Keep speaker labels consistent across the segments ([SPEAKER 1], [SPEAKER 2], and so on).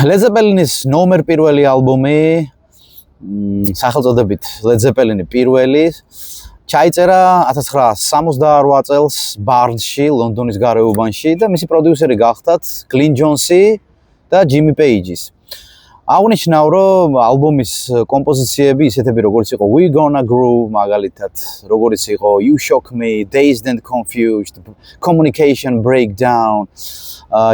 [SPEAKER 1] Led Zeppelin-ის ნომერ პირველი ალბომი სახელწოდებით Led Zeppelin-ი პირველი ჩაიწერა 1968 წელს ბარნსში, ლონდონის გარეუბანში და მისი პროდიუსერი გახდათ გლინ ჯონსი და ჯიმი პეიჯის. აღნიშნავ, რომ ალბომის კომპოზიციები ისეთები როგორც იყო We Gonna Groove, მაგალითად, როგორც იყო You Shock Me, Dazed and Confused, Communication Breakdown,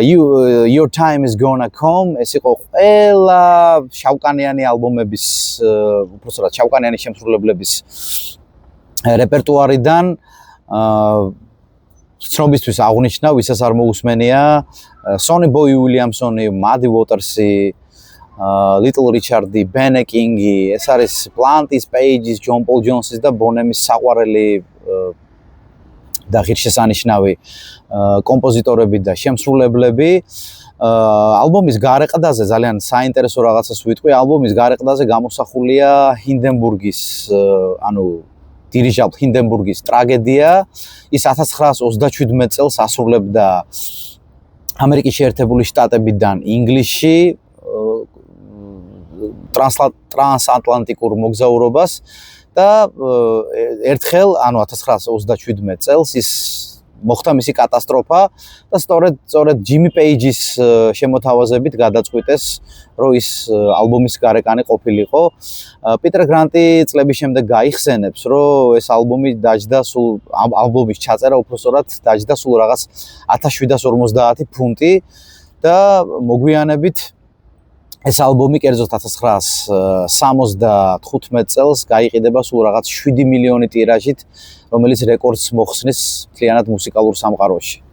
[SPEAKER 1] Your Time Is Gonna Come, ეს იყო ყველა შავკანიანი ალბომების, უბრალოდ შავკანიანი შემსრულებლების რეპერტუარიდან ცნობისთვის აღნიშნავ, ვისაც არ მოусმენია, Sonny Boy Williamson-ი, Muddy Waters-ი, Little Richard-ი, Ben King-ი, ეს არის Plant-ის, Page-ის, John Paul Jones-ის და Bonham-ის საყვარელი და ღირსშესანიშნავი კომპოზიტორები და შემსრულებლები. ალბომის გარეყდაზე ძალიან საინტერესო რაღაცას ვიტყვი, ალბომის გარეყდაზე გამოსახულია ჰინდენბურგის, დირიჟაბლ ჰინდენბურგის ტრაგედია. ის 1937 წელს ასრულებდა ამერიკის შეერთებული შტატებიდან ინგლისში ტრანსატლანტიკურ მოგზაურობას და ერთხელ, 1937 წელს ის მოხდა მისი კატასტროფა და სწორედ ჯიმი პეიჯის შემოთავაზებით გადაწყვიტეს, რომ ის ალბომის გარეკანი ყოფილიყო. პიტერ გრანტი წლების შემდეგ გაიხსენებს, რომ ეს ალბომი დაჯდა სულ ალბომის ჩაწერა უბრალოდ დაჯდა სულ რაღაც 1750 ფუნტი და მოგვიანებით ეს ალბომი კერძოდ 1975 წელს გაიყიდება სულ რაღაც 7 მილიონი ტირაჟით, რომელიც რეკორდს მოხსნის მთლიანად მუსიკალურ სამყაროში.